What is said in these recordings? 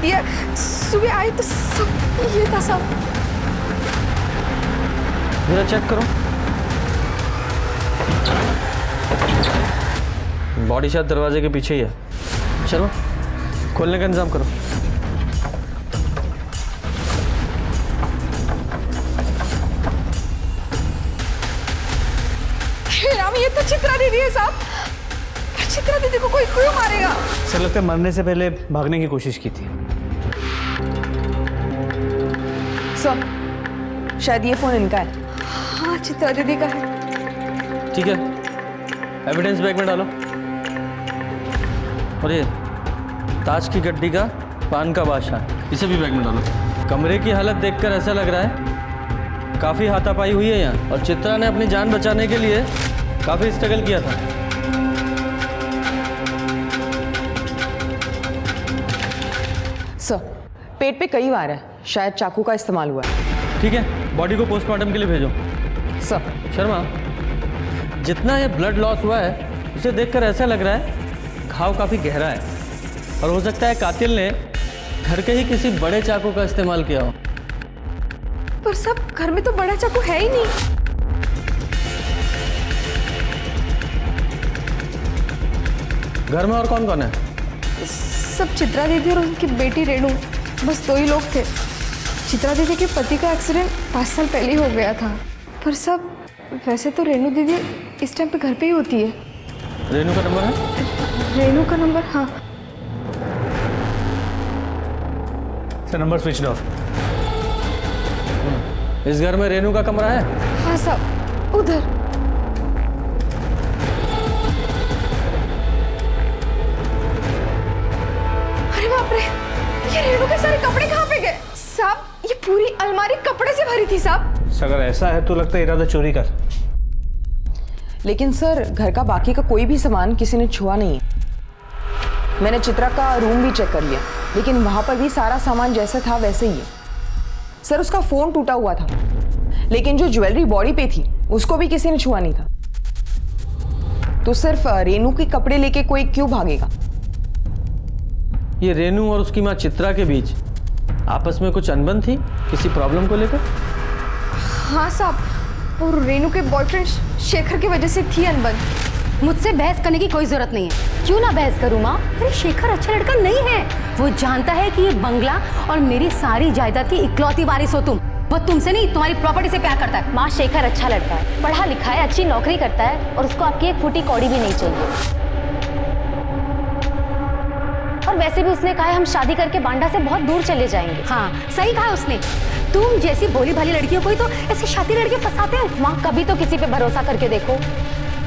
रहती है। सुबह आई तो सब ये था सब। जरा चेक करो, बॉडी शायद दरवाजे के पीछे ही है। चलो खोलने का इंतजाम करो। राम, ये तो चित्रा दीदी है साहब। चित्रा दीदी को कोई क्यों मारेगा? सर लगता है मरने से पहले भागने की कोशिश की थी। सर शायद ये फोन इनका है। हाँ, चित्रा दीदी का है। ठीक है, एविडेंस बैग में डालो। और ये ताज की गड्डी का पान का बादशाह, इसे भी बैग में डालो। कमरे की हालत देखकर ऐसा लग रहा है काफ़ी हाथापाई हुई है यहाँ, और चित्रा ने अपनी जान बचाने के लिए काफ़ी स्ट्रगल किया था। सर पेट पे कई वार है, शायद चाकू का इस्तेमाल हुआ है। ठीक है, बॉडी को पोस्टमार्टम के लिए भेजो। सर शर्मा, जितना ये ब्लड लॉस हुआ है उसे देखकर ऐसा लग रहा है घाव काफ़ी गहरा है, और हो सकता है कातिल ने घर के ही किसी बड़े चाकू का इस्तेमाल किया हो। पर सब घर में तो बड़ा चाकू है ही नहीं। घर में और कौन कौन है? सब चित्रा दीदी और उनकी बेटी रेणु, बस 2 ही लोग थे। चित्रा दीदी के पति का एक्सीडेंट 5 साल पहले ही हो गया था। पर सब वैसे तो रेणु दीदी इस टाइम पे घर पे ही होती है। रेणु का नंबर है? रेणु का नंबर? हाँ सर नंबर स्विच ऑफ। इस घर में रेणु का कमरा है? हाँ साहब, उधर। अरे बाप रे, ये रेणु के सारे कपड़े कहाँ पे गए? साहब ये पूरी अलमारी कपड़े से भरी थी साहब। अगर ऐसा है तो लगता है इरादा चोरी का। लेकिन सर घर का बाकी का कोई भी सामान किसी ने छुआ नहीं है। मैंने चित्रा का रूम भी चेक कर लिया, लेकिन वहां पर भी सारा सामान जैसा था वैसे ही है। सर उसका फोन टूटा हुआ था, लेकिन जो ज्वेलरी बॉडी पे थी उसको भी किसी ने छुआ नहीं था। तो सिर्फ रेणु के कपड़े लेके कोई क्यों भागेगा? ये रेणु और उसकी माँ चित्रा के बीच आपस में कुछ अनबन थी किसी प्रॉब्लम को लेकर? हाँ साहब, और रेणु के बॉयफ्रेंड शेखर की वजह से थी अनबन। मुझसे बहस करने की कोई जरूरत नहीं है। क्यों ना बहस करूं माँ? अरे शेखर अच्छा लड़का नहीं है। वो जानता है कि ये बंगला और मेरी सारी जायदाद की इकलौती वारिस हो तुम। वो तुमसे नहीं, तुम्हारी प्रॉपर्टी से प्यार करता है। माँ शेखर अच्छा लड़का है, पढ़ा लिखा है, अच्छी नौकरी करता है, और उसको आपकी एक फूटी कौड़ी भी नहीं चाहिए। और वैसे भी उसने कहा है हम शादी करके बांडा से बहुत दूर चले जाएंगे। हाँ सही कहा उसने। तुम जैसी भोली भाली लड़कियों को ही तो ऐसे शादी लड़के फंसाते हो। माँ कभी तो किसी पे भरोसा करके देखो।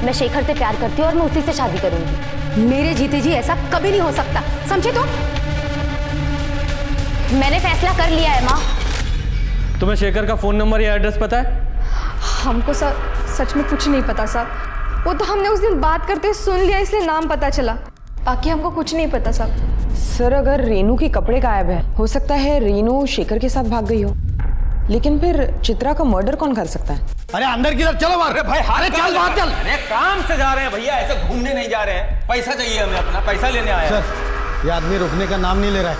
मैं शेखर से प्यार करती हूँ और मैं उसी से शादी करूंगी। मेरे जीते जी ऐसा कभी नहीं हो सकता, समझे तुम? मैंने फैसला कर लिया है माँ। तुम्हें शेखर का फोन नंबर या एड्रेस पता है? हमको सच में कुछ नहीं पता साहब। वो तो हमने उस दिन बात करते सुन लिया, इसलिए नाम पता चला। बाकी हमको कुछ नहीं पता साहब। सर अगर रेणु के कपड़े गायब है, हो सकता है रेणु शेखर के साथ भाग गई हो, लेकिन फिर चित्रा का मर्डर कौन कर सकता है? अरे अंदर की तरफ चलो। अरे भाई हारे चल बाहर चल। अरे काम से जा रहे हैं भैया, ऐसे घूमने नहीं जा रहे हैं। पैसा चाहिए हमें, अपना पैसा लेने आया। सर ये आदमी रुकने का नाम नहीं ले रहा है।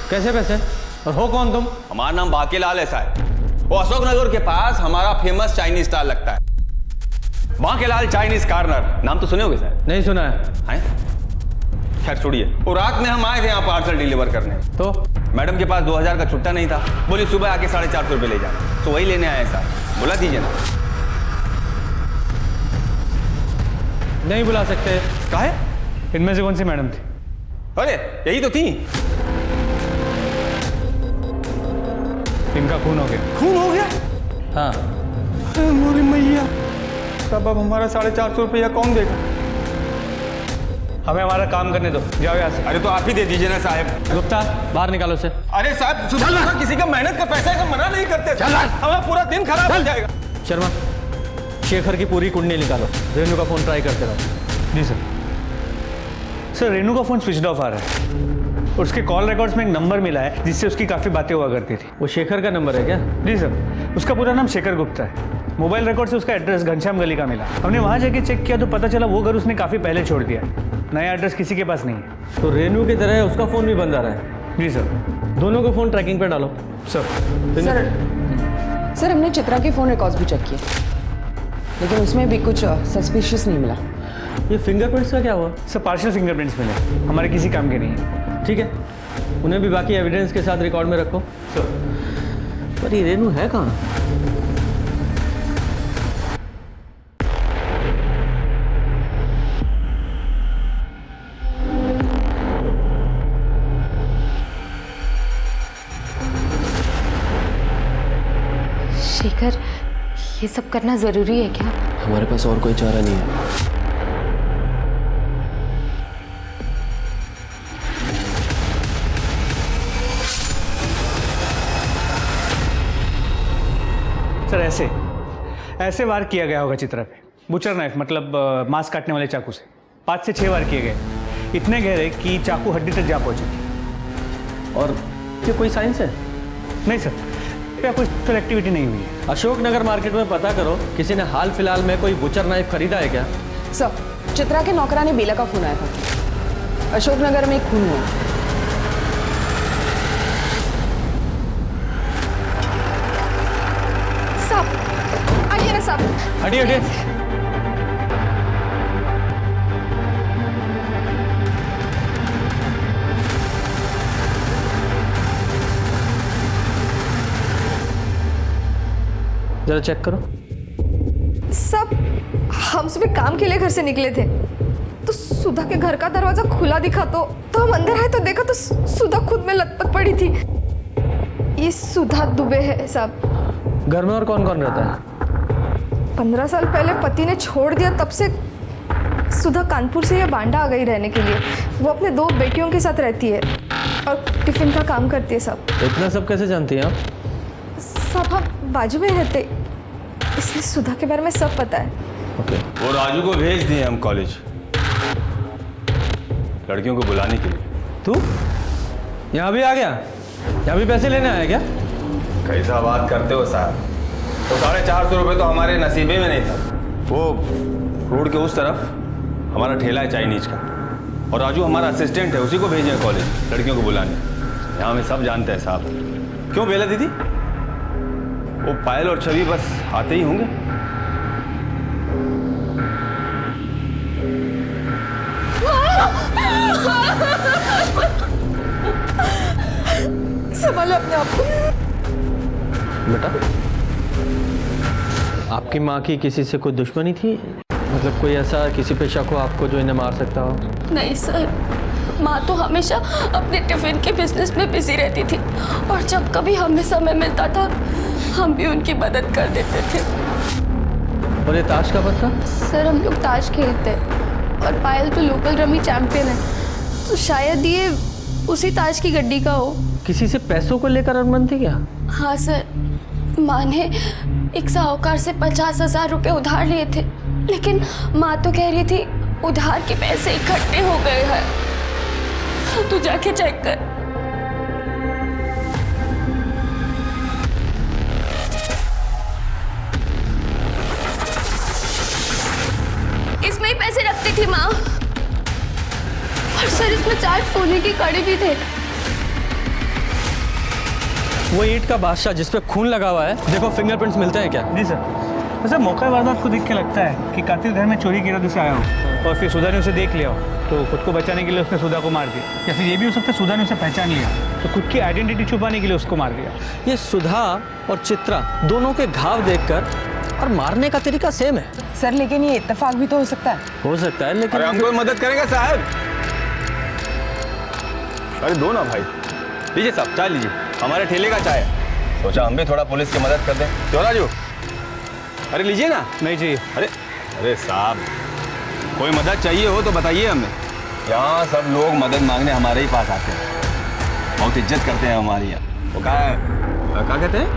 कैसे पैसे? और हो कौन तुम? हमारा नाम बाकीलाल है साहब। वो अशोक नगर के पास हमारा फेमस चाइनीज स्टॉल लगता है, बाकीलाल चाइनीज कॉर्नर। नाम तो सुने होगे सर? नहीं सुना है। खैर छोड़िए, वो रात में हम आए थे यहाँ पार्सल डिलीवर करने। तो मैडम के पास 2000 का छुट्टा नहीं था, बोली सुबह आके 450 रुपये ले जाना, तो वही लेने आए साहब। बुला दीजिए ना। नहीं बुला सकते। काहे? इनमें से कौन सी मैडम थी? अरे यही तो थी। इनका खून हो गया। खून हो गया? हाँ। मोरी मैया, तब अब हमारा 450 रुपया कौन देगा? हमें हमारा काम करने दो, जाओ यहाँ से। अरे तो आप ही दे दीजिए ना साहब। गुप्ता बाहर निकालो से। अरे साहब सुबह किसी का मेहनत का पैसा का मना नहीं करते। हमारा पूरा दिन खराब हो जाएगा। शर्मा, शेखर की पूरी कुंडली निकालो। रेणु का फोन ट्राई करते रहो। जी सर। सर रेणु का फोन स्विच ऑफ आ रहा है। उसके कॉल रिकॉर्ड्स में एक नंबर मिला है जिससे उसकी काफ़ी बातें हुआ करती थी। वो शेखर का नंबर है क्या? जी सर। उसका पूरा नाम शेखर गुप्ता है। मोबाइल रिकॉर्ड से उसका एड्रेस घनश्याम गली का मिला। हमने वहाँ जाके चेक किया तो पता चला वो घर उसने काफ़ी पहले छोड़ दिया है। नया एड्रेस किसी के पास नहीं है। तो रेणु की तरह उसका फोन भी बंद आ रहा है। जी सर। दोनों को फ़ोन ट्रैकिंग पे डालो। सर सर हमने चित्रा के फ़ोन रिकॉर्ड्स भी चेक किए, लेकिन उसमें भी कुछ सस्पिशियस नहीं मिला। ये फिंगरप्रिंट्स का क्या हुआ? सर पार्शियल फिंगरप्रिंट्स मिले, हमारे किसी काम के नहीं है। ठीक है, उन्हें भी बाकी एविडेंस के साथ रिकॉर्ड में रखो। सर पर ये रेनू है कहाँ? शेखर, ये सब करना जरूरी है क्या? हमारे पास और कोई चारा नहीं है। सर ऐसे वार किया गया होगा चित्रा पे, बुचर नाइफ मतलब मांस काटने वाले चाकू से 5 से 6 वार किए गए, इतने गहरे कि चाकू हड्डी तक जा पहुंचे। और ये कोई साइंस है? नहीं सर, क्या कोई फिजिकल एक्टिविटी नहीं हुई है। अशोकनगर मार्केट में पता करो, किसी ने हाल फिलहाल में कोई बुचर नाइफ खरीदा है क्या? सर चित्रा के नौकरानी बेला का फोन आया था, अशोकनगर में एक खून हुआ। साहब आइए ना साहब। हटिए हटिए। जरा चेक करो। सब हम सुबह काम के लिए घर से निकले थे, तो सुधा के घर का दरवाजा खुला दिखा, तो हम अंदर आए तो देखा तो सुधा खुद में लटपट पड़ी थी। ये सुधा दुबे है साहब। घर में और कौन कौन रहता है? 15 साल पहले पति ने छोड़ दिया, तब से सुधा कानपुर से या बांडा आ गई रहने के लिए। वो अपने 2 बेटियों के साथ रहती है और टिफिन का काम करती है साहब। इतना सब कैसे जानती हैं आप? साहब हम बाजू में रहते, इसलिए सुधा के बारे में सब पता है। ओके। वो राजू को भेज दिए हम कॉलेज, लड़कियों को बुलाने के लिए। तू यहाँ भी आ गया? यहाँ भी पैसे लेने आया क्या? कैसा बात करते हो साहब? तो 450 रुपये तो हमारे नसीबे में नहीं था। वो रोड के उस तरफ हमारा ठेला है चाइनीज का, और राजू हमारा असिस्टेंट है, उसी को भेजे कॉलेज लड़कियों को बुलाने। यहाँ हमें सब जानते हैं साहब। क्यों बेला दीदी? वो पायल और छवि बस आते ही होंगे। संभालो अपने आप को। बेटा, आपकी माँ की किसी से कोई दुश्मनी थी? मतलब कोई ऐसा किसी पे शक हो आपको जो इन्हें मार सकता हो? नहीं सर, माँ तो हमेशा अपने टिफिन के बिजनेस में बिजी रहती थी, और जब कभी हमें समय मिलता था हम भी उनकी मदद कर देते थे। और ये ताश का पता? सर हम लोग ताश खेलते हैं और पायल तो लोकल रमी चैंपियन है, तो शायद ये उसी ताश की गड्डी का हो। किसी से पैसों को लेकर अनबन थी क्या? हाँ सर, माँ ने एक साहूकार से 50,000 रुपये उधार लिए थे, लेकिन माँ तो कह रही थी उधार के पैसे इकट्ठे हो गए हैं। तू जाके चेक कर। इसमें ही पैसे रखती थी माँ, और सर इसमें 4 सोने की कड़ी भी थे। वो ईंट का बादशाह जिस पे खून लगा हुआ है, देखो फिंगरप्रिंट्स मिलते हैं क्या? जी सर। वैसे मौका वारदात को देख के लगता है कि कातिल घर में चोरी के इरादे से आया हो और फिर सुधा ने उसे देख लिया हो, तो खुद को बचाने के लिए उसने सुधा को मार दिया, या फिर ये भी हो सकता है सुधा ने उसे पहचान लिया तो खुद की आइडेंटिटी छुपाने के लिए उसको मार दिया। ये सुधा और चित्रा दोनों के घाव देखकर और मारने का तरीका सेम है। सर लेकिन ये इत्तेफाक भी तो हो सकता है। हो सकता है, लेकिन अरे हमको मदद करेंगे साहब? अरे दो ना भाई, लीजिए साहब चाय लीजिए, हमारे ठेले का चाय है। सोचा हम भी थोड़ा पुलिस की मदद कर दें, क्यों राजू? अरे लीजिए ना। नहीं चाहिए। अरे अरे साहब, कोई मदद चाहिए हो तो बताइए हमें। यहाँ सब लोग मदद मांगने हमारे ही पास आते हैं, बहुत इज्जत करते हैं हमारी यहाँ। वो क्या कहते हैं?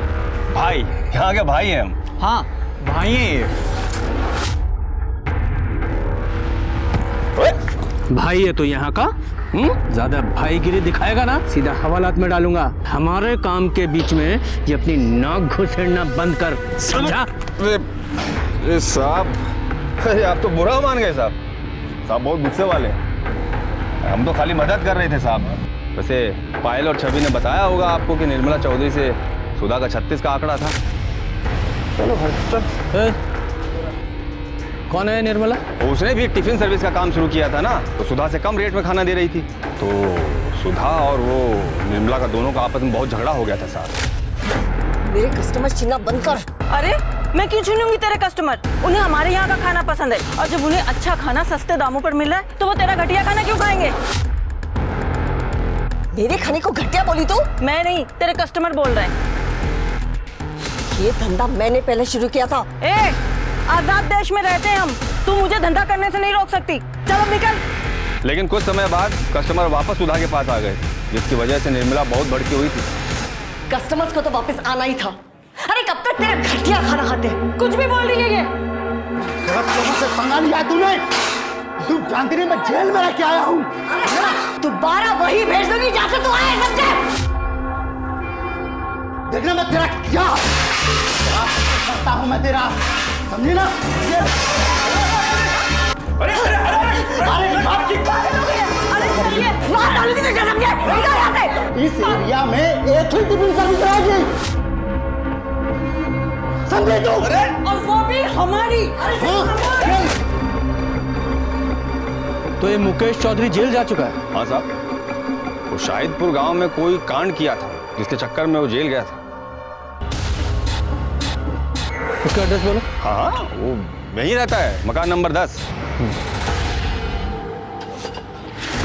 भाई, यहाँ के भाई हैं हम। हाँ भाई हैं ये। भाई है तो यहाँ का ज्यादा भाईगिरी दिखाएगा ना, सीधा हवालात में डालूंगा। हमारे काम के बीच में ये अपनी नाक घुसेड़ना बंद कर, समझा? अरे साहब, अरे आप तो बुरा मान गए साहब। साहब बहुत गुस्से वाले हैं, हम तो खाली मदद कर रहे थे साहब। वैसे पायल और छवि ने बताया होगा आपको कि निर्मला चौधरी से सुधा का 36 का आंकड़ा था। चलो चल। कौन है निर्मला? उसने भी एक टिफिन सर्विस का काम शुरू किया था ना, तो सुधा से कम रेट में खाना दे रही थी। तो सुधा और वो निर्मला का दोनों का आपस में बहुत झगड़ा हो गया था साहब। मेरे कस्टमर छीनना बंद कर। अरे मैं क्यों छीनूंगी तेरे कस्टमर? उन्हें हमारे यहाँ का खाना पसंद है, और जब उन्हें अच्छा खाना सस्ते दामों पर मिल रहा है तो वो तेरा घटिया खाना क्यों खाएंगे? मेरे खाने को घटिया बोली तू? मैं नहीं, तेरे कस्टमर बोल रहे हैं। ये धंधा मैंने पहले शुरू किया था। ए, आजाद देश में रहते हैं हम, तू मुझे धंधा करने से नहीं रोक सकती। चलो निकल। लेकिन कुछ समय बाद कस्टमर वापस सुधा के पास आ गए, जिसकी वजह से निर्मला बहुत भड़की हुई थी। कस्टमर्स को तो वापस आना ही था। अरे कब तक तेरा घटिया खाना खाते? कुछ भी बोल रही है ये। गलत लोगों से पंगा लिया तूने। तू जानती नहीं मैं जेल में रह के आया हूँ। दोबारा वही भेज दूंगी जहाँ से तू आया। समझे? देखना मैं तेरा क्या करता हूँ मैं तेरा, समझी ना? अरे मार डालूंगी तुझे, समझे? निकल यहाँ से। इस एरिया में एक ही टिफिन सर्विस रहेगी, समझे तू? और वो भी हमारी। तो ये मुकेश चौधरी जेल जा चुका है? हाँ साहब, वो शाहिदपुर गांव में कोई कांड किया था, जिसके चक्कर में वो जेल गया था। उसका एड्रेस बोलो। हाँ, वो यहीं रहता है, मकान नंबर 10।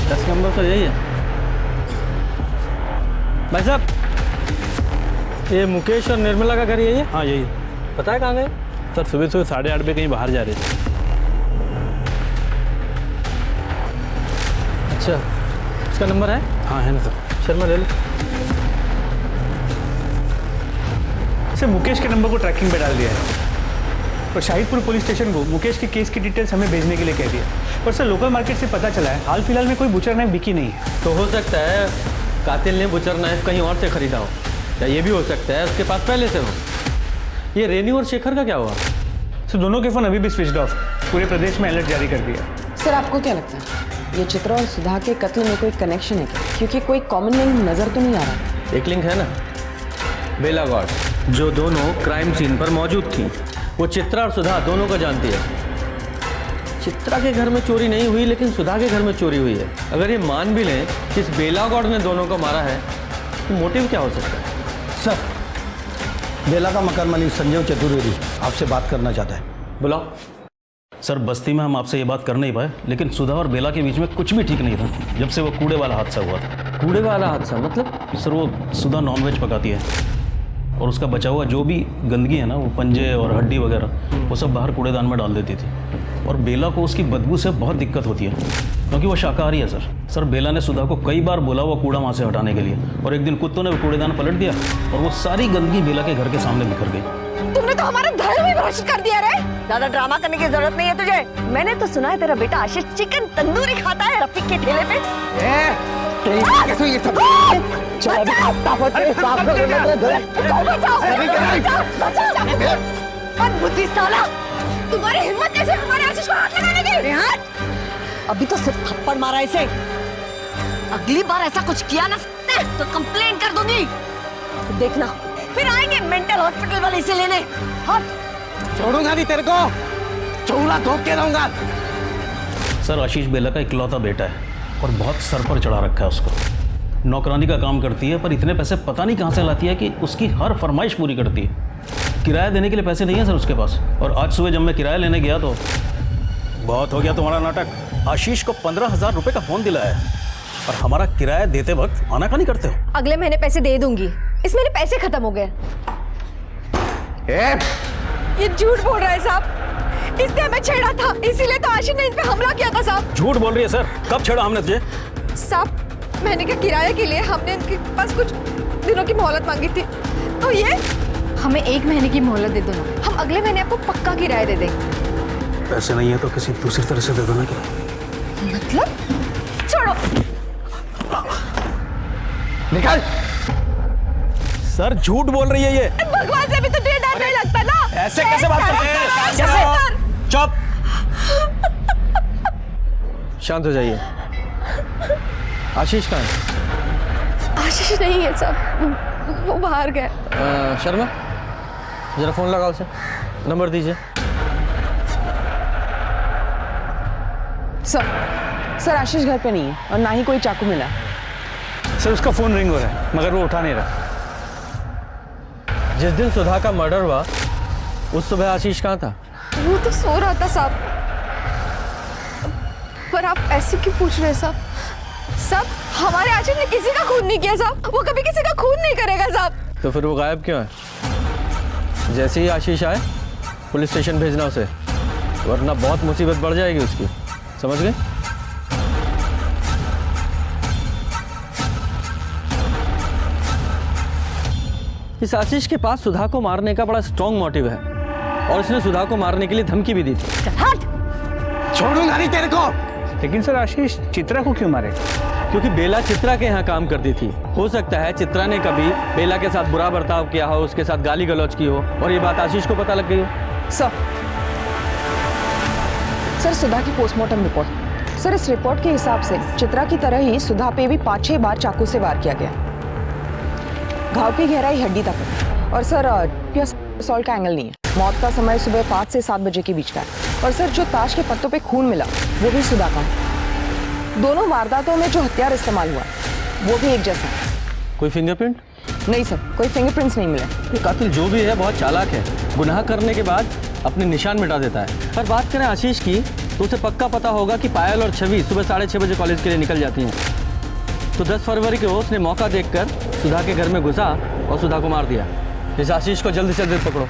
10 नंबर तो यही है। भाई साहब, ये मुकेश और निर्मला का घर यही है? हाँ यही है। पता है कहाँ गए? सर सुबह 8:30 बजे कहीं बाहर जा रहे थे। अच्छा, उसका नंबर है? हाँ है ना सर। शर्मा ले लो। सर मुकेश के नंबर को ट्रैकिंग पे डाल दिया है और शाहिदपुर पुलिस स्टेशन को मुकेश के केस की डिटेल्स हमें भेजने के लिए कह दिया। पर सर लोकल मार्केट से पता चला है हाल फिलहाल में कोई बुचर नाइफ बिकी नहीं है। तो हो सकता है कातिल ने बुचर नाइफ कहीं और से खरीदा हो, या ये भी हो सकता है उसके पास पहले से हो। ये रेनू और शेखर का क्या हुआ? सर दोनों के फोन अभी भी स्विच्ड ऑफ, पूरे प्रदेश में अलर्ट जारी कर दिया। सर आपको क्या लगता है ये चित्रा और सुधा के कत्ल में कोई कनेक्शन है क्या? क्योंकि कोई कॉमन लिंक नजर तो नहीं आ रहा। एक लिंक है ना, बेला गौड़, जो दोनों क्राइम सीन पर मौजूद थी। वो चित्रा और सुधा दोनों को जानती है। चित्रा के घर में चोरी नहीं हुई, लेकिन सुधा के घर में चोरी हुई है। अगर ये मान भी लें कि इस बेला गौड़ ने दोनों को मारा है, तो मोटिव क्या हो सकता है? सर, बेला का मकान मालिक संजय चतुर्वेदी आपसे बात करना चाहता है। बुलाओ। सर बस्ती में हम आपसे ये बात कर नहीं पाए, लेकिन सुधा और बेला के बीच में कुछ भी ठीक नहीं था जब से वो कूड़े वाला हादसा हुआ था। कूड़े वाला हादसा मतलब? सर वो सुधा नॉनवेज पकाती है और उसका बचा हुआ जो भी गंदगी है ना, वो पंजे और हड्डी वगैरह, वो सब बाहर कूड़ेदान में डाल देती थी। और बेला को उसकी बदबू से बहुत दिक्कत होती है क्योंकि वो शाकाहारी है सर। बेला ने सुधा को कई बार बोला वो कूड़ा वहाँ से हटाने के लिए, और एक दिन कुत्तों ने वो कूड़ेदान पलट दिया और वो सारी गंदगी बेला के घर के सामने बिखर गई। तुमने तो हमारा धर्म ही भ्रष्ट कर दिया रे। ज्यादा ड्रामा करने की जरूरत नहीं है तुझे। मैंने तो सुना है तेरा बेटा आशीष चिकन तंदूरी खाता है रफीक के ठेले पे। बुद्धि साला, तुम्हारी हिम्मत कैसे हमारे आशीष को हाथ लगाने की? अभी तो सिर्फ थप्पड़ मारा इसे, अगली बार ऐसा कुछ किया ना तो कंप्लेन कर दूंगी। देखना फिर आएंगे मेंटल हॉस्पिटल वाले इसे लेने। हाँ छोड़ूंगा नहीं तेरे को, चौड़ा धोख के रहूंगा। सर आशीष बेला का इकलौता बेटा है और बहुत सर पर चढ़ा रखा है उसको। नौकरानी का काम करती है, पर इतने पैसे पता नहीं कहाँ से लाती है कि उसकी हर फरमाइश पूरी करती है। किराया देने के लिए पैसे नहीं है सर उसके पास। और आज सुबह जब मैं किराया लेने गया तो बहुत हो गया तुम्हारा नाटक। आशीष को 15,000 रुपये का फोन दिलाया है और हमारा किराया देते वक्त आनाकानी करते हो। अगले महीने पैसे दे दूंगी, इस महीने पैसे खत्म हो गए। ये झूठ बोल रहा है साहब, इसने हमें छेड़ा था, इसीलिए तो आशीष ने इन पे हमला किया था साहब। झूठ बोल रही है सर, कब छेड़ा हमने तुझे? साहब महीने के किराए के लिए हमने इनके पास कुछ दिनों की मोहलत मांगी थी, तो ये हमें 1 महीने की मोहलत दे दो ना, हम अगले महीने आपको पक्का किराया दे देंगे। पैसे नहीं है तो किसी दूसरी तरह से दे दो ना। क्या मतलब? छोड़ो। निकल। सर झूठ बोल रही है ये। भगवान से भी तो डर नहीं लगता ना। ऐसे कैसे बात करते हैं? कैसे? चुप। शांत हो जाइए। आशीष कहाँ है? आशीष नहीं है सब, वो बाहर गए। शर्मा जरा फ़ोन लगाओ उसे, नंबर दीजिए। सर आशीष घर पे नहीं है और ना ही कोई चाकू मिला। सर उसका फ़ोन रिंग हो रहा है मगर वो उठा नहीं रहा। जिस दिन सुधा का मर्डर हुआ उस सुबह आशीष कहाँ था? वो तो सो रहा था साहब। पर आप ऐसे क्यों पूछ रहे हैं साहब? साहब हमारे आशीष ने किसी का खून नहीं किया साहब, वो कभी किसी का खून नहीं करेगा साहब। तो फिर वो गायब क्यों है? जैसे ही आशीष आए पुलिस स्टेशन भेजना उसे, वरना बहुत मुसीबत बढ़ जाएगी उसकी, समझ गए? इस आशीष के पास सुधा को मारने का बड़ा स्ट्रॉन्ग मोटिव है और उसने सुधा को मारने के लिए धमकी भी दी थी। छोड़ूंगा नहीं तेरे को। लेकिन सर आशीष चित्रा को क्यों मारे? क्योंकि बेला चित्रा के यहाँ काम करती थी। हो सकता है चित्रा ने कभी बेला के साथ बुरा बर्ताव किया हो, उसके साथ गाली गलौज की हो और ये बात आशीष को पता लग गई हो। सर सुधा की पोस्टमार्टम रिपोर्ट। सर इस रिपोर्ट के हिसाब से चित्रा की तरह ही सुधा पे भी 5-6 बार चाकू से वार किया गया। घाव की गहराई हड्डी तक है और सर असॉल्ट का एंगल नहीं है। मौत का समय सुबह 5 से 7 बजे के बीच का है और सर जो ताश के पत्तों पे खून मिला वो भी सुधा का है। दोनों वारदातों में जो हथियार इस्तेमाल हुआ वो भी एक जैसा है। कोई फिंगरप्रिंट? नहीं सर, कोई फिंगरप्रिंट्स नहीं मिले। ये कातिल जो भी है बहुत चालाक है, गुनाह करने के बाद अपने निशान मिटा देता है। पर बात करें आशीष की तो उसे पक्का पता होगा कि पायल और छवि सुबह 6:30 बजे कॉलेज के लिए निकल जाती हैं। तो 10 फरवरी को उसने मौका देखकर सुधा के घर में घुसा और सुधा को मार दिया। इस आशीष को जल्दी से जल्दी पकड़ो।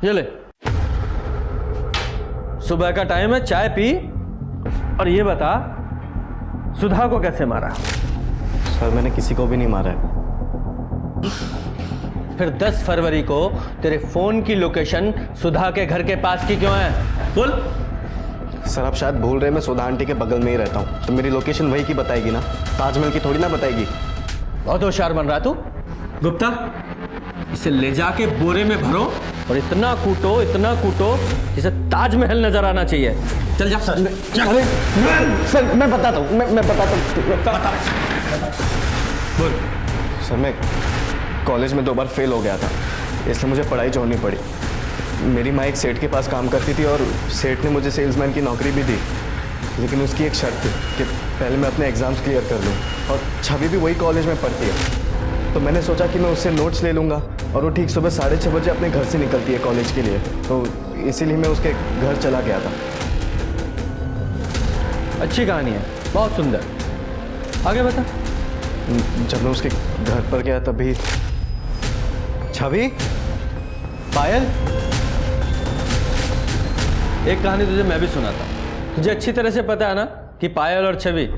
ये ले, सुबह का टाइम है, चाय पी और ये बता सुधा को कैसे मारा? सर मैंने किसी को भी नहीं मारा है। फिर 10 फरवरी को तेरे फोन की लोकेशन सुधा के घर के पास की क्यों है? बोल। सर आप शायद भूल रहे, मैं सुधा आंटी के बगल में ही रहता हूँ, तो मेरी लोकेशन वही की बताएगी ना, ताजमहल की थोड़ी ना बताएगी। बहुत होशियार बन रहा तू। गुप्ता, इसे ले जाके बोरे में भरो और इतना कूटो जिसे ताजमहल नजर आना चाहिए। चल जा। सर मैं बताता हूँ, मैं बताता हूँ। बोल। सर मैं कॉलेज में 2 बार फेल हो गया था, इसलिए मुझे पढ़ाई छोड़नी पड़ी। मेरी माँ एक सेठ के पास काम करती थी और सेठ ने मुझे सेल्समैन की नौकरी भी दी, लेकिन उसकी एक शर्त थी कि पहले मैं अपने एग्ज़ाम्स क्लियर कर लूँ। और छवि भी वही कॉलेज में पढ़ती है, तो मैंने सोचा कि मैं उससे नोट्स ले लूँगा और वो ठीक सुबह 6:30 बजे अपने घर से निकलती है कॉलेज के लिए, तो इसीलिए मैं उसके घर चला गया था। अच्छी कहानी है, बहुत सुंदर। आगे बता। जब मैं उसके घर पर गया तभी छवि, पायल। एक कहानी तुझे मैं भी सुनाता हूँ। तुझे अच्छी तरह से पता है ना कि पायल और छवि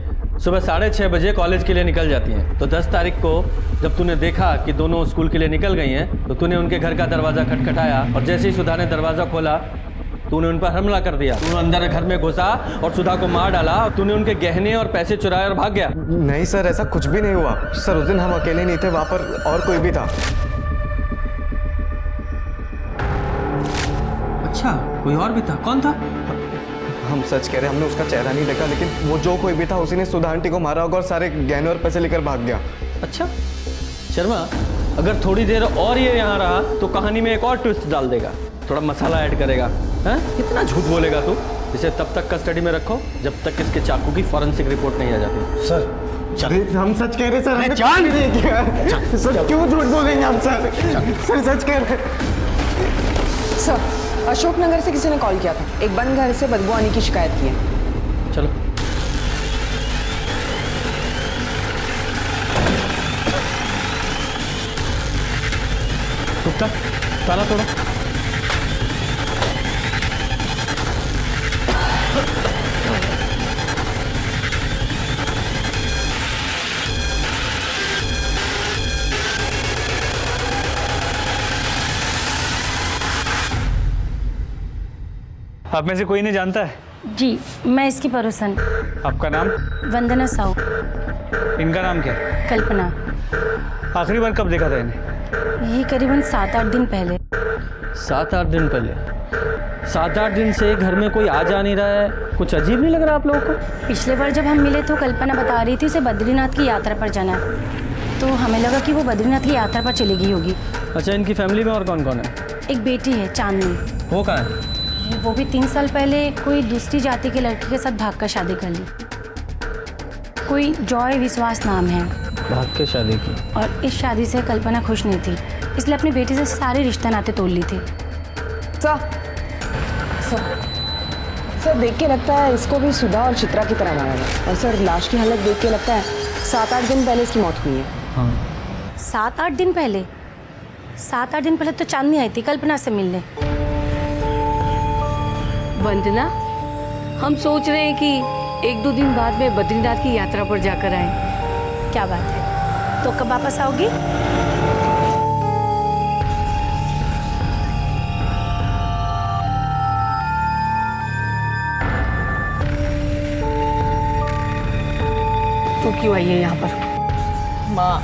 सुबह 6:30 बजे कॉलेज के लिए निकल जाती हैं। तो 10 तारीख को जब तूने देखा कि दोनों स्कूल के लिए निकल गई हैं, तो तूने उनके घर का दरवाज़ा खटखटाया और जैसे ही सुधा ने दरवाज़ा खोला तूने उन पर हमला कर दिया। तूने अंदर घर में घुसा और सुधा को मार डाला और तूने उनके गहने और पैसे चुराए और भाग गया। नहीं सर, ऐसा कुछ भी नहीं हुआ सर। उस दिन हम अकेले नहीं थे, वहाँ पर और कोई भी था। अच्छा, कोई और भी था? कौन था? हम सच कह रहे हैं, हमने उसका चेहरा नहीं देखा, लेकिन वो जो कोई भी था उसी ने सुधा आंटी को मारा होगा और सारे गहने और पैसे लेकर भाग गया। अच्छा शर्मा, अगर थोड़ी देर और ये यहाँ रहा तो कहानी में एक और ट्विस्ट डाल देगा, थोड़ा मसाला ऐड करेगा। हैं? कितना झूठ बोलेगा तू? इसे तब तक कस्टडी में रखो जब तक इसके चाकू की फॉरेंसिक रिपोर्ट नहीं आ जाती। सर हम सच कह रहे सर, हमने कुछ भी नहीं किया सर। क्यों झूठ बोलेंगे हम सर? सर सच कह रहे। सर अशोकनगर से किसी ने कॉल किया था, एक बंद घर से बदबू आने की शिकायत की है। चलो। गुप्ता, ताला तोड़ो। आप में से कोई नहीं जानता है जी, मैं इसकी पड़ोसन। आपका नाम? वंदना साहू। इनका नाम क्या? कल्पना। आखिरी बार कब देखा था इन्हें? ये करीबन 7-8 दिन पहले। 7-8 दिन पहले? 7-8 दिन से घर में कोई आ जा नहीं रहा है, कुछ अजीब नहीं लग रहा आप लोगों को? पिछले बार जब हम मिले तो कल्पना बता रही थी उसे बद्रीनाथ की यात्रा पर जाना है, तो हमें लगा कि वो बद्रीनाथ की यात्रा पर चली गई होगी। अच्छा, इनकी फैमिली में और कौन कौन है? एक बेटी है, चांदनी। वो कहाँ है? वो भी 3 साल पहले कोई दूसरी जाति के लड़के के साथ भागकर शादी कर ली। कोई जॉय विश्वास नाम है। भाग के शादी की? और इस शादी से कल्पना खुश नहीं थी, इसलिए अपनी बेटी से सारे रिश्ते नाते तोड़ ली थी। सर देख के लगता है इसको भी सुधा और चित्रा की तरह मारा गया। और सर लाश की हालत देख के लगता है 7-8 दिन पहले इसकी मौत हुई है। हाँ। 7-8 दिन पहले? 7-8 दिन पहले तो चांदनी आई थी कल्पना से मिलने। वंदना, हम सोच रहे हैं कि 1-2 दिन बाद में बद्रीनाथ की यात्रा पर जाकर आए। क्या बात है, तो कब वापस आओगी? तू क्यों आई है यहाँ पर? माँ,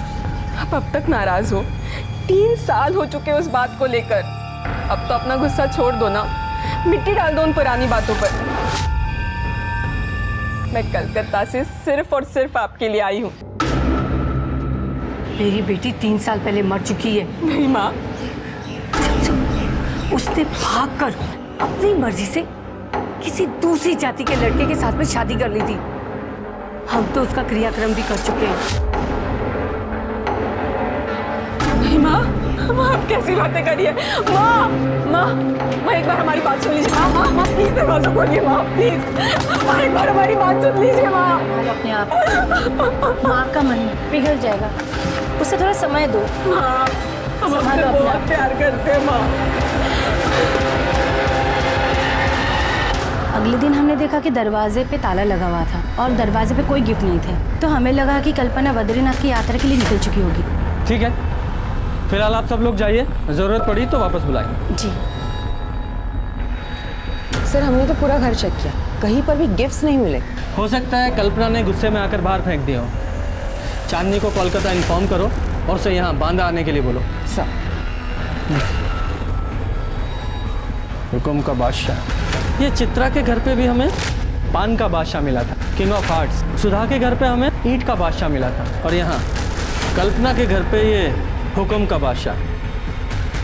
आप अब तक नाराज हो? 3 साल हो चुके उस बात को लेकर। अब तो अपना गुस्सा छोड़ दो ना, मिट्टी डाल दो उन पुरानी बातों पर। मैं कलकत्ता से सिर्फ और सिर्फ आपके लिए आई हूँ। मेरी बेटी 3 साल पहले मर चुकी है। नहीं माँ, उसने भागकर अपनी मर्जी से किसी दूसरी जाति के लड़के के साथ में शादी कर ली थी। हम तो उसका क्रियाक्रम भी कर चुके हैं। नहीं माँ, माँ आप कैसी बातें करिए? माँ, माँ, माँ एक बार हमारी बात सुन लीजिए। माँ, माँ, प्लीज दरवाजा खोलिए माँ, प्लीज। माँ एक बार हमारी बात सुन लीजिए माँ। अपने आप माँ का मन पिघल जाएगा, उसे थोड़ा समय दो। माँ, हम आपसे बहुत प्यार करते हैं माँ। अगले दिन हमने देखा कि दरवाजे पे ताला लगा हुआ था और दरवाजे पे कोई गिफ्ट नहीं थे, तो हमें लगा कि कल्पना बद्रीनाथ की यात्रा के लिए निकल चुकी होगी। ठीक है, फिलहाल आप सब लोग जाइए, जरूरत पड़ी तो वापस बुलाएंगे। जी सर, हमने तो पूरा घर चेक किया, कहीं पर भी गिफ्ट्स नहीं मिले। हो सकता है कल्पना ने गुस्से में आकर बाहर फेंक दिया हो। चांदनी को कोलकाता इन्फॉर्म करो और उसे यहाँ बांदा आने के लिए बोलो। सर, हुकुम का बादशाह। ये चित्रा के घर पे भी हमें पान का बादशाह मिला था, किंग ऑफ हार्ट्स। सुधा के घर पे हमें ईंट का बादशाह मिला था, और यहाँ कल्पना के घर पे ये हुकुम का बादशाह,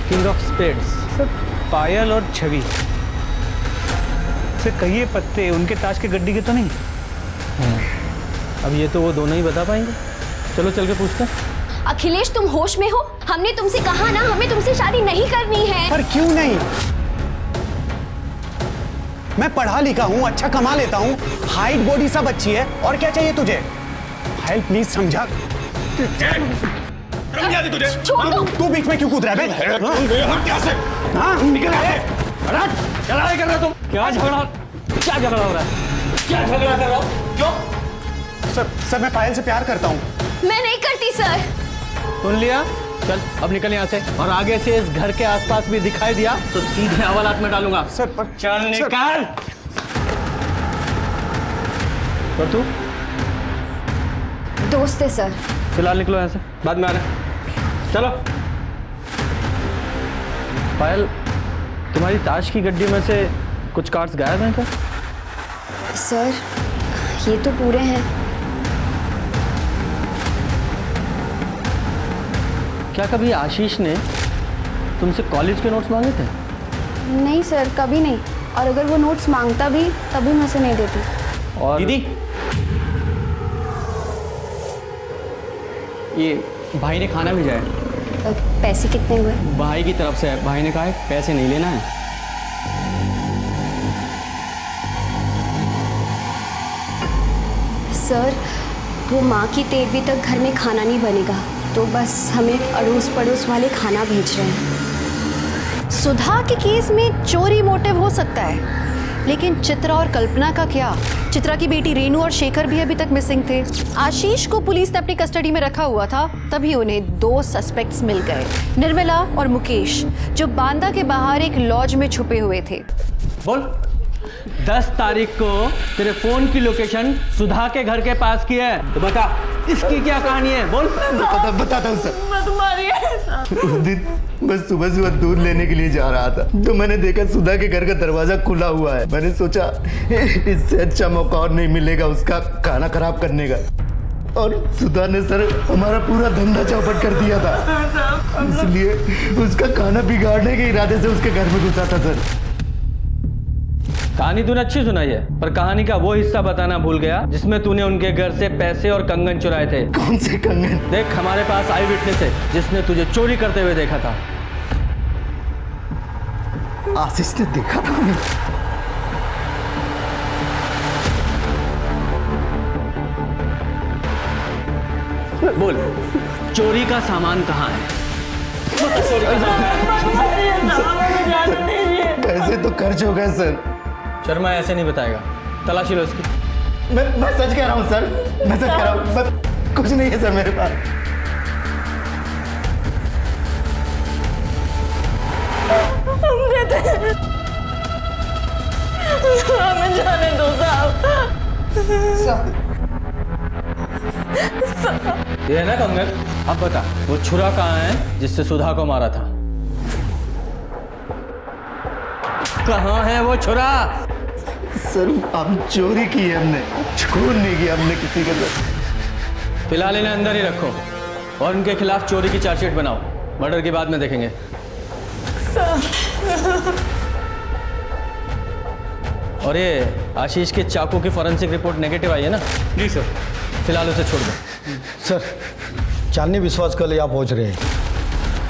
किंग ऑफ स्पेड्स। सर, पायल और छवि सर, कहिए पत्ते उनके ताज के गड्डी के तो नहीं? अब ये तो वो दोनों ही बता पाएंगे। चलो चल के पूछते हैं। अखिलेश, तुम होश में हो? हमने तुमसे कहा ना, हमें तुमसे शादी नहीं करनी है। पर क्यों नहीं? मैं पढ़ा लिखा हूँ, अच्छा कमा लेता हूँ, हाइट बॉडी सब अच्छी है, और क्या चाहिए तुझे? भाई प्लीज समझा। तुझे तू बीच में क्यों कूद रहा है? क्या लड़ाई कर रहे हो तुम? क्या झगड़ा हो रहा है? क्या झगड़ा कर रहा हो? क्यों? सर मैं पायल से प्यार करता हूँ। मैं नहीं करती सर। सुन लिया? चल अब निकल यहाँ से, और आगे से इस घर के आसपास भी दिखाई दिया तो सीधे हवालात में डालूंगा। सर पर चल निकाल। और तू? दोस्त है सर। फिलहाल निकलो यहाँ से, बाद में आ रहे। चलो। पायल, तुम्हारी ताश की गड्डी में से कुछ कार्ड्स गायब हैं क्या? सर, ये तो पूरे हैं। क्या कभी आशीष ने तुमसे कॉलेज के नोट्स मांगे थे? नहीं सर, कभी नहीं। और अगर वो नोट्स मांगता भी तभी मैं उसे नहीं देती। और दीदी, ये भाई ने खाना भेजा है। पैसे कितने हुए? भाई की तरफ से है, भाई ने कहा है पैसे नहीं लेना है। सर, वो माँ की तेरहवीं तक घर में खाना नहीं बनेगा, तो बस हमें अड़ोस पड़ोस वाले खाना भेज रहे हैं। सुधा के केस में चोरी मोटिव हो सकता है, लेकिन चित्रा और कल्पना का क्या? चित्रा की बेटी रेनू और शेखर भी अभी तक मिसिंग थे। आशीष को पुलिस ने अपनी कस्टडी में रखा हुआ था, तभी उन्हें 2 सस्पेक्ट्स मिल गए, निर्मला और मुकेश, जो बांदा के बाहर एक लॉज में छुपे हुए थे। बोल, 10 तारीख को तेरे फोन की लोकेशन सुधा के घर के पास की है, तो बता इसकी क्या कहानी है, बोल। बताता हूँ सर। मैं तुम्हारी है। उस दिन मैं सुबह सुबह दूध लेने के लिए जा रहा था तो मैंने देखा सुधा के घर का दरवाजा खुला हुआ है। मैंने सोचा इससे अच्छा मौका और नहीं मिलेगा उसका खाना खराब करने का, और सुधा ने सर हमारा पूरा धंधा चौपट कर दिया था, इसलिए उसका खाना बिगाड़ने के इरादे से उसके घर में घुसा था सर। कहानी तूने अच्छी सुनाई है, पर कहानी का वो हिस्सा बताना भूल गया जिसमें तूने उनके घर से पैसे और कंगन चुराए थे। कौन से कंगन? देख, हमारे पास आई विटनेस है जिसने तुझे चोरी करते हुए देखा था। आशीष ने देखा था उन्हें? बोल, चोरी का सामान कहाँ है? पैसे तो खर्च हो गए सर। शर्मा ऐसे नहीं बताएगा, तलाशी लो इसकी। मैं सच कह रहा हूँ सर, मैं सच कह रहा हूँ, कुछ नहीं है सर मेरे पास। हमें जाने दो साहब। ये है ना कंगन, अब बता वो छुरा कहाँ है जिससे सुधा को मारा था? कहाँ है वो छुरा? सर हम चोरी की है, हमने खून नहीं किया हमने किसी के साथ। फिलहाल इन्हें अंदर ही रखो और उनके खिलाफ चोरी की चार्जशीट बनाओ, मर्डर की बाद में देखेंगे। और ये आशीष के चाकू की फॉरेंसिक रिपोर्ट नेगेटिव आई है ना? जी सर। फिलहाल उसे छोड़ दो। सर चांदनी विश्वास कल यहाँ पहुँच रहे हैं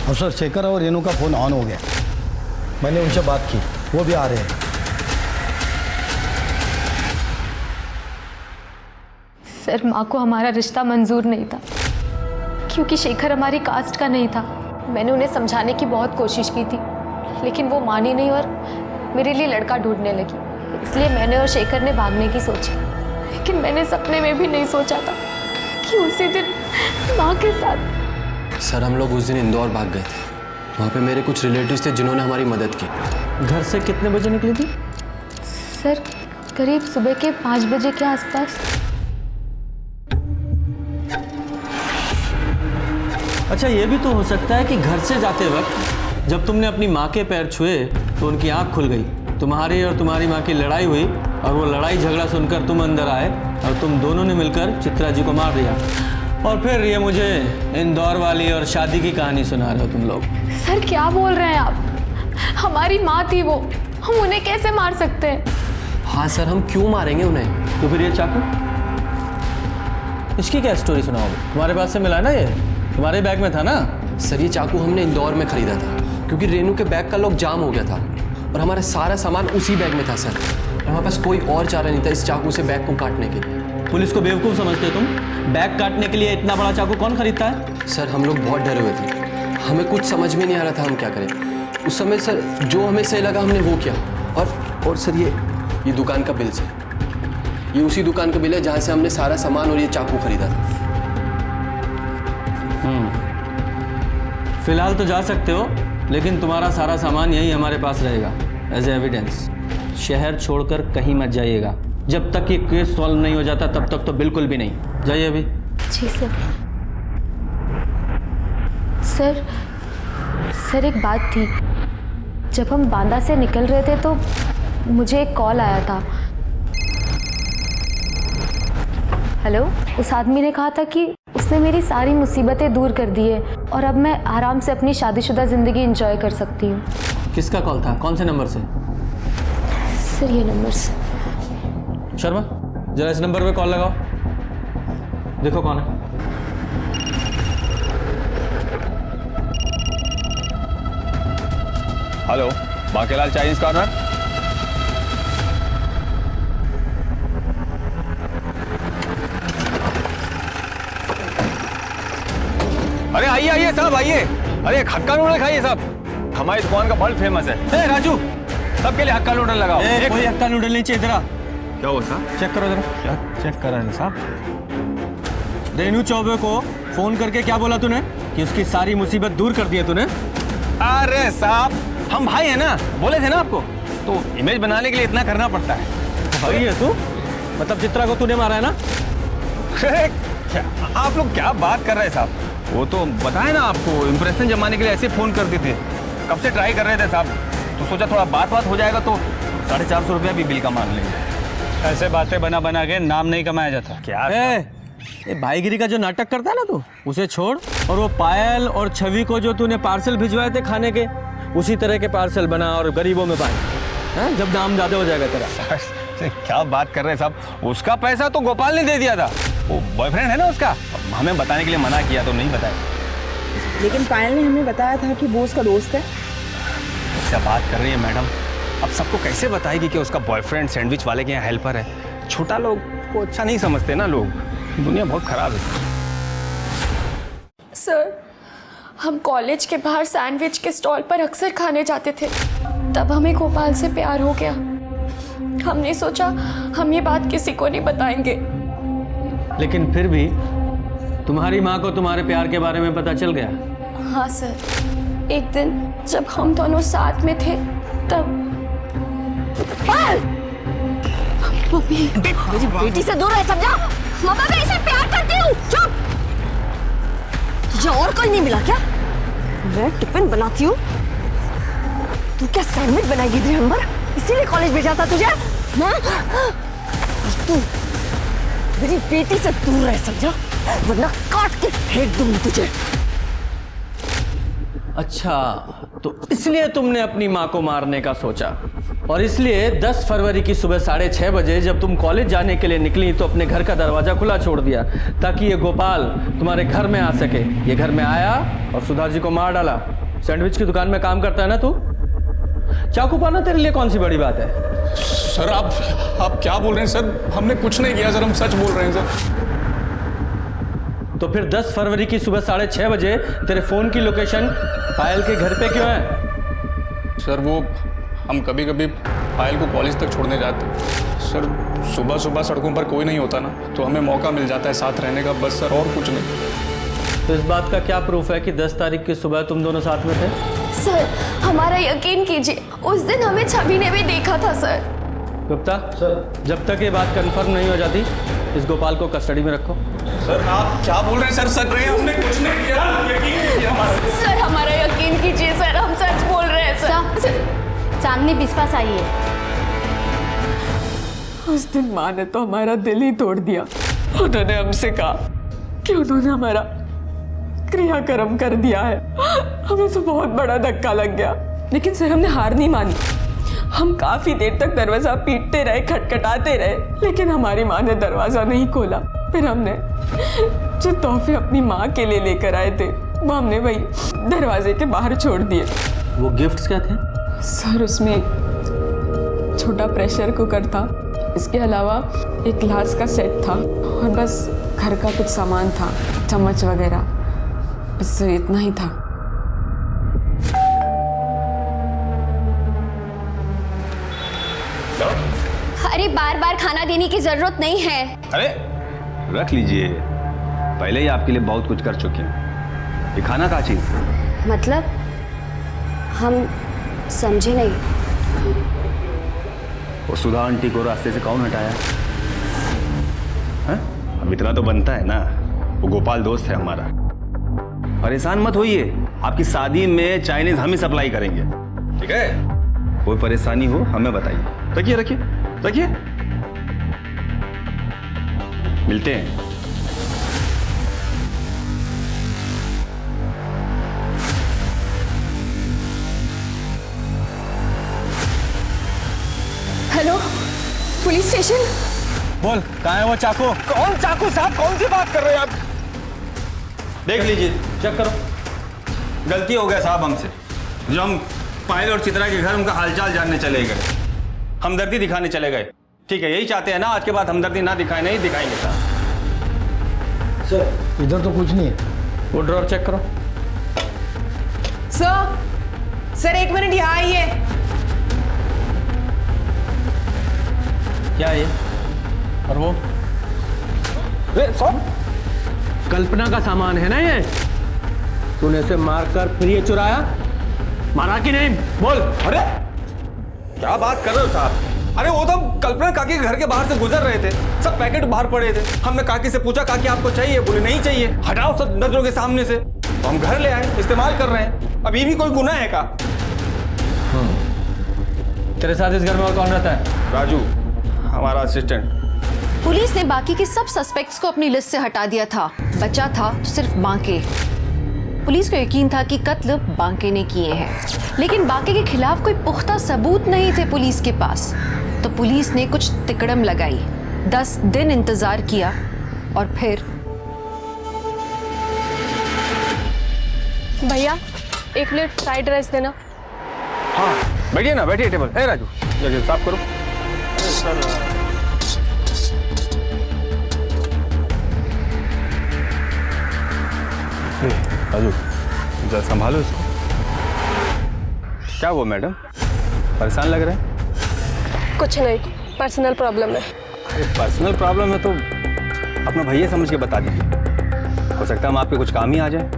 और सर शेखर और रेनू का फ़ोन ऑन हो गया। मैंने उनसे बात की, वो भी आ रहे हैं। सर माँ को हमारा रिश्ता मंजूर नहीं था क्योंकि शेखर हमारी कास्ट का नहीं था। मैंने उन्हें समझाने की बहुत कोशिश की थी लेकिन वो मानी नहीं और मेरे लिए लड़का ढूंढने लगी। इसलिए मैंने और शेखर ने भागने की सोची, लेकिन मैंने सपने में भी नहीं सोचा था कि उसी दिन माँ के साथ। सर हम लोग उस दिन इंदौर भाग गए थे, वहाँ पे मेरे कुछ रिलेटिव्स थे जिन्होंने हमारी मदद की। घर से कितने बजे निकली थी? सर करीब सुबह के 5 बजे के आसपास। अच्छा, ये भी तो हो सकता है कि घर से जाते वक्त जब तुमने अपनी माँ के पैर छुए तो उनकी आंख खुल गई, तुम्हारी और तुम्हारी माँ की लड़ाई हुई और वो लड़ाई झगड़ा सुनकर तुम अंदर आए और तुम दोनों ने मिलकर चित्रा जी को मार दिया। और फिर ये मुझे इंदौर वाली और शादी की कहानी सुना रहे हो तुम लोग। सर क्या बोल रहे हैं आप? हमारी माँ थी वो, हम उन्हें कैसे मार सकते हैं? हाँ सर, हम क्यों मारेंगे उन्हें? तो फिर ये चाकू, इसकी क्या स्टोरी सुनाओगे? तुम्हारे पास से मिला ना, ये तुम्हारे बैग में था ना? सर ये चाकू हमने इंदौर में खरीदा था क्योंकि रेनू के बैग का लॉक जाम हो गया था और हमारा सारा सामान उसी बैग में था सर। हमारे पास कोई और चारा नहीं था इस चाकू से बैग को काटने के लिए। पुलिस को बेवकूफ़ समझते तुम? बैग काटने के लिए इतना बड़ा चाकू कौन खरीदता है? सर हम लोग बहुत डरे हुए थे, हमें कुछ समझ में नहीं आ रहा था हम क्या करें। उस समय सर जो हमें सही लगा हमने वो किया। और सर ये दुकान का बिल सर, ये उसी दुकान का बिल है जहाँ से हमने सारा सामान और ये चाकू खरीदा था। फिलहाल तो जा सकते हो, लेकिन तुम्हारा सारा सामान यही हमारे पास रहेगा एज एविडेंस। शहर छोड़कर कहीं मत जाइएगा, जब तक ये केस सॉल्व नहीं हो जाता तब तक तो बिल्कुल भी नहीं। जाइए अभी। जी सर। सर एक बात थी, जब हम बांदा से निकल रहे थे तो मुझे एक कॉल आया था। हेलो, उस आदमी ने कहा था कि उसने मेरी सारी मुसीबतें दूर कर दी है और अब मैं आराम से अपनी शादीशुदा ज़िंदगी एंजॉय कर सकती हूँ। किसका कॉल था? कौन से नंबर से? सर ये नंबर से। शर्मा जरा इस नंबर पे कॉल लगाओ, देखो कौन है। Hello, Bankelal Chinese corner. अरे आइए आइए साहब आइए। अरे हक्का नूडल खाइए साहब, हमारी दुकान का बहुत फेमस है। ए राजू, सबके लिए हक्का नूडल लगाओ। कोई हक्का नूडल नहीं चाहिए तेरा। क्या हुआ साहब? चेक करो जरा। क्या चेक कर रहे हैं साहब? रेनू चौबे को फोन करके क्या बोला तूने कि उसकी सारी मुसीबत दूर कर दी है तूने? अरे साहब हम भाई हैं ना, बोले थे ना आपको। तो इमेज बनाने के लिए इतना करना पड़ता है। भाई है तू, मतलब चित्रा को तूने मारा है ना? आप लोग क्या बात कर रहे हैं साहब? वो तो बताए ना आपको, इंप्रेशन जमाने के लिए ऐसे फोन करते थे, कब से ट्राई कर रहे थे साहब, तो सोचा थोड़ा बात हो जाएगा तो 450 रुपया भी बिल का मान लेंगे। ऐसे बातें बना बना के नाम नहीं कमाया जाता। क्या ये भाईगिरी का जो नाटक करता है ना तू, उसे छोड़ और वो पायल और छवि को जो तूने पार्सल भिजवाए थे खाने के, उसी तरह के पार्सल बना और गरीबों में बांट, जब दाम ज़्यादा हो जाएगा तेरा। क्या बात कर रहे हैं साहब? उसका पैसा तो गोपाल ने दे दिया था, वो बॉयफ्रेंड है ना उसका, हमें बताने के लिए मना किया तो नहीं बताया। लेकिन पायल ने हमें बताया था कि वो उसका दोस्त है। क्या बात कर रही है मैडम? अब सबको कैसे बताएगी कि उसका बॉयफ्रेंड सैंडविच वाले के यहाँ हेल्पर है? छोटा लोग को अच्छा नहीं समझते ना लोग, दुनिया बहुत खराब है। सर, हम कॉलेज के बाहर सैंडविच के स्टॉल पर अक्सर खाने जाते थे, तब हमें गोपाल से प्यार हो गया। हमने सोचा हम ये बात किसी को नहीं बताएंगे। लेकिन फिर भी तुम्हारी माँ को तुम्हारे प्यार के बारे में पता चल गया? हाँ सर, एक दिन जब हम दोनों साथ में थे तब। मेरी बेटी से दूर है, समझा? मामा, मैं इसे प्यार करती हूँ। चुप! तुझे और कोई नहीं मिला क्या? मैं टिफिन बनाती हूँ, तू क्या सैंडविच बनाएगी दिसंबर? इसीलिए कॉलेज भेजा था तुझे? तू मेरी बेटी से दूर रह, समझा? वरना काट के फेंक दूंगी तुझे। अच्छा, तो इसलिए तुमने अपनी माँ को मारने का सोचा, और इसलिए 10 फरवरी की सुबह 6:30 बजे जब तुम कॉलेज जाने के लिए निकली तो अपने घर का दरवाजा खुला छोड़ दिया ताकि ये गोपाल तुम्हारे घर में आ सके। ये घर में आया और सुधा जी को मार डाला। सैंडविच की दुकान में काम करता है ना तू? चाकू पाना तेरे लिए कौन सी बड़ी बात है? सर आप क्या बोल रहे हैं सर? हमने कुछ नहीं किया सर, हम सच बोल रहे हैं सर। तो फिर 10 फरवरी की सुबह 6:30 बजे तेरे फोन की लोकेशन पायल के घर पे क्यों है? सर वो हम कभी कभी पायल को कॉलेज तक छोड़ने जाते हैं सर। सुबह सुबह सड़कों पर कोई नहीं होता ना, तो हमें मौका मिल जाता है साथ रहने का, बस सर, और कुछ नहीं। तो इस बात का क्या प्रूफ है कि 10 तारीख की सुबह तुम दोनों साथ में थे? सर, हमारा यकीन कीजिए, उस दिन हमें छवि ने भी देखा था सर। गुप्ता सर, जब तक ये बात कंफर्म नहीं हो जाती इस गोपाल को कस्टडी में रखो। सर आप क्या बोल रहे हैं सर? सच रहे हैं, हमने कुछ नहीं किया, यकीन कीजिए हमारा। सर, हमारा यकीन कीजिए सर, हम सच बोल रहे हैं सर। चांदनी विश्वास आई है। उस दिन माँ ने तो हमारा दिल ही तोड़ दिया। उन्होंने हमसे कहा कि उन्होंने हमारा क्रियाक्रम कर दिया है। हमें तो बहुत बड़ा धक्का लग गया, लेकिन सर हमने हार नहीं मानी। हम काफी देर तक दरवाजा पीटते रहे, खटखटाते रहे, लेकिन हमारी माँ ने दरवाजा नहीं खोला। फिर हमने जो तोहफे अपनी माँ के लिए लेकर आए थे वो हमने वही दरवाजे के बाहर छोड़ दिए। वो गिफ्ट्स क्या थे? सर उसमें एक छोटा प्रेशर कुकर था, इसके अलावा एक ग्लास का सेट था और बस घर का कुछ सामान था, चम्मच वगैरह, बस इतना ही था। अरे बार बार खाना देने की जरूरत नहीं है। अरे रख लीजिए, पहले ही आपके लिए बहुत कुछ कर चुके हैं। ये खाना का चीज मतलब हम समझे नहीं। वो सुधा आंटी को रास्ते से कौन हटाया? हैं? अब इतना तो बनता है ना, वो गोपाल दोस्त है हमारा। परेशान मत होइए, आपकी शादी में चाइनीज हम ही सप्लाई करेंगे, ठीक है? कोई परेशानी हो हमें बताइए। रखिए रखिए रखिए, मिलते हैं। Hello, police station. बोल, कहाँ है वो चाकू? कौन चाकू साहब? कौन सी बात कर रहे हैं आप? देख लीजिए, चेक करो। गलती हो गया साहब हमसे, जो हम पायल और चित्रा के घर उनका हालचाल जानने चले गए, हमदर्दी दिखाने चले गए। ठीक है, यही चाहते हैं ना, आज के बाद हमदर्दी ना दिखाए, नहीं दिखाएंगे साहब। सर इधर तो कुछ नहीं है। वो ड्रॉर चेक करो। सर 1 मिनट यहाँ आइए। क्या है ये? और वो कल्पना का सामान है ना ये? तूने इसे मारकर फिर ये चुराया? मारा कि नहीं? बोल। अरे क्या बात कर रहे हो साहब? अरे वो तो कल्पना काकी के घर के बाहर से गुजर रहे थे, सब पैकेट बाहर पड़े थे। हमने काकी से पूछा काकी आपको चाहिए? बोले नहीं चाहिए, हटाओ सब नजरों के सामने से। तो हम घर ले आए, इस्तेमाल कर रहे हैं। अब ये भी कोई गुनाह है का? तेरे साथ इस घर में और कौन रहता है? राजू, हमारा असिस्टेंट। पुलिस ने बाकी के सब सस्पेक्ट्स को अपनी लिस्ट से हटा दिया था, बचा था तो सिर्फ बांके। पुलिस को यकीन था कि कत्ल बांके ने किए हैं, लेकिन बांके के खिलाफ कोई पुख्ता सबूत नहीं थे पुलिस के पास। तो पुलिस ने कुछ तिकड़म लगाई, 10 दिन इंतजार किया और फिर भैया 1 प्लेट फ्राइड राइस देना। हाँ बैठिए ना, बैठिए टेबल। है राजू, जगह साफ करो। राजू जरा संभालो इसको। क्या हुआ मैडम, परेशान लग रहे हैं? कुछ नहीं, पर्सनल प्रॉब्लम है। अरे पर्सनल प्रॉब्लम है तो अपना भैया समझ के बता दीजिए, हो सकता है हम आपके कुछ काम ही आ जाए।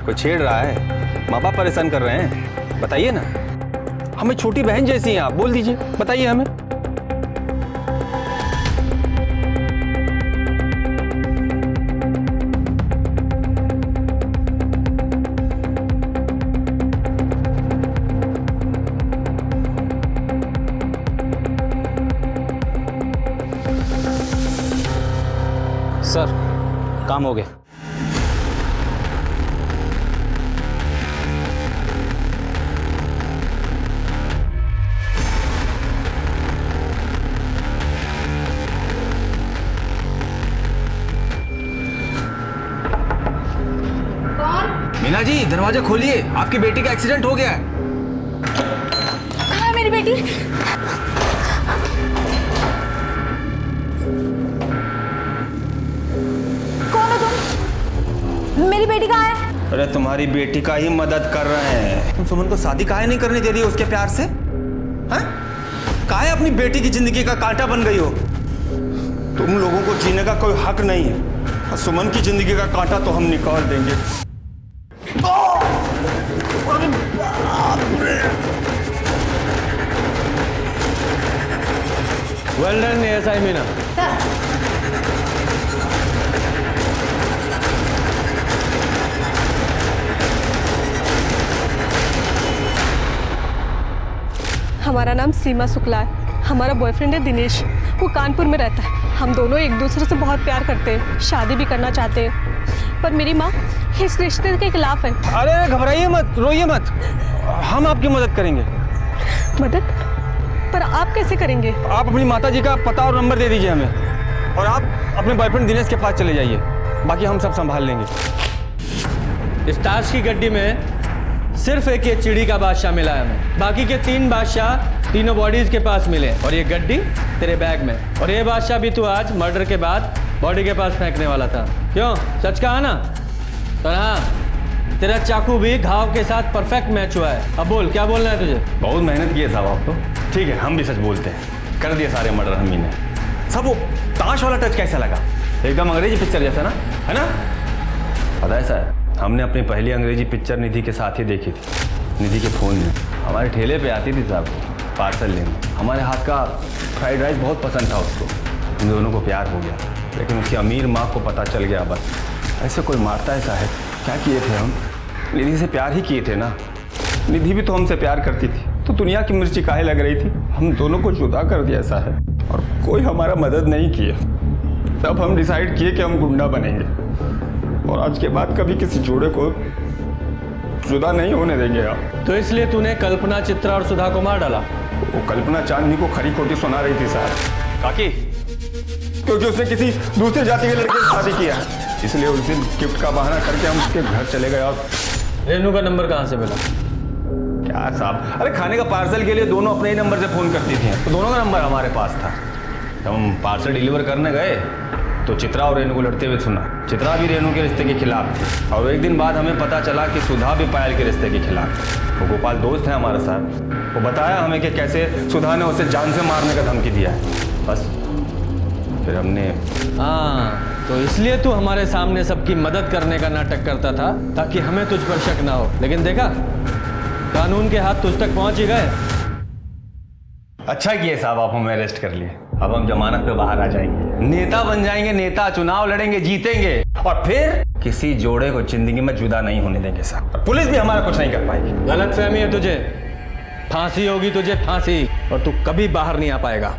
कोई छेड़ रहा है, माँ बाप परेशान कर रहे हैं, बताइए ना। हमें छोटी बहन जैसी हैं आप, बोल दीजिए, बताइए हमें। सर काम हो गया। मीना जी दरवाजा खोलिए, आपकी बेटी का एक्सीडेंट हो गया है। कहाँ है मेरी बेटी? कौन हो तुम? मेरी बेटी कहाँ है? अरे तुम्हारी बेटी का ही मदद कर रहे हैं। तुम सुमन को शादी काहे नहीं करने दे रही हो उसके प्यार से? हैं? काहे अपनी बेटी की जिंदगी का कांटा बन गई हो? तुम लोगों को जीने का कोई हक नहीं है और सुमन की जिंदगी का कांटा तो हम निकाल देंगे। Well done ASI Meena. हमारा नाम सीमा शुक्ला है, हमारा बॉयफ्रेंड है दिनेश, वो कानपुर में रहता है। हम दोनों एक दूसरे से बहुत प्यार करते हैं, शादी भी करना चाहते हैं, पर मेरी माँ इस रिश्ते के खिलाफ है। अरे घबराइए मत, रोइए मत, हम आपकी मदद करेंगे। मदद? पर आप कैसे करेंगे? आप अपनी माता जी का पता और नंबर दे दीजिए हमें, और आप अपने बॉयफ्रेंड दिनेश के पास चले जाइए, बाकी हम सब संभाल लेंगे। इस ताज की गड्डी में सिर्फ एक ये चिड़ी का बादशाह मिला है हमें, बाकी के 3 बादशाह तीनों बॉडीज के पास मिले, और ये गड्डी तेरे बैग में। और ये बादशाह भी तू आज मर्डर के बाद बॉडी के पास फेंकने वाला था, क्यों? सच कहा ना? तो हाँ, तेरा चाकू भी घाव के साथ परफेक्ट मैच हुआ है। अब बोल, क्या बोलना है तुझे? बहुत मेहनत की है साहब आप तो। ठीक है, हम भी सच बोलते हैं, कर दिए सारे मर्डर हम ही ने। सब वो ताश वाला टच कैसा लगा? एकदम अंग्रेजी पिक्चर जैसा ना, है ना? पता है सर, हमने अपनी पहली अंग्रेजी पिक्चर निधि के साथ ही देखी थी, निधि के फ़ोन में। हमारे ठेले पे आती थी साहब पार्सल लेने, हमारे हाथ का फ्राइड राइस बहुत पसंद था उसको। हम दोनों को प्यार हो गया, लेकिन उसकी अमीर माँ को पता चल गया। बस ऐसे कोई मारता है साहब? क्या किए थे हम? निधि से प्यार ही किए थे ना, निधि भी तो हमसे प्यार करती थी, तो दुनिया की मिर्ची काहे लग रही थी? हम दोनों को जुदा कर दिया साहब, और कोई हमारा मदद नहीं किया। तब हम डिसाइड किए कि हम गुंडा बनेंगे, और आज के बाद कभी किसी जोड़े को जुदा नहीं होने देंगे आप। तो इसलिए तूने कल्पना, चित्रा और सुधा को मार डाला? वो कल्पना चांदनी को खरी खोटी सुना रही थी साहब काकी, क्योंकि उसने किसी दूसरी जाति के लड़के से शादी किया, इसलिए उस दिन गिफ्ट का बहाना करके हम उसके घर चले गए। और रेनू का नंबर कहाँ से मिला? क्या साहब, अरे खाने का पार्सल के लिए दोनों अपने ही नंबर से फ़ोन करती थी, तो दोनों का नंबर हमारे पास था। जब हम पार्सल डिलीवर करने गए तो चित्रा और रेनू को लड़ते हुए सुना। चित्रा भी रेनू के रिश्ते के खिलाफ थी, और एक दिन बाद हमें पता चला कि सुधा भी पायल के रिश्ते के खिलाफ थी। वो गोपाल दोस्त है हमारे साथ, वो बताया हमें कि कैसे सुधा ने उसे जान से मारने का धमकी दिया है। बस फिर हमने। हाँ, तो इसलिए तू हमारे सामने सबकी मदद करने का नाटक करता था, ताकि हमें तुझ पर शक ना हो। लेकिन देखा, कानून के हाथ तुझ तक पहुंच ही गए। अच्छा किए साहब आप हमें अरेस्ट कर लिए। अब हम जमानत पे बाहर आ जाएंगे, नेता बन जाएंगे, नेता चुनाव लड़ेंगे, जीतेंगे और फिर किसी जोड़े को जिंदगी में जुदा नहीं होने देंगे साहब। पुलिस भी हमारा कुछ नहीं कर पाएगी। गलत फहमी है तुझे, फांसी होगी तुझे, फांसी, और तू कभी बाहर नहीं आ पाएगा।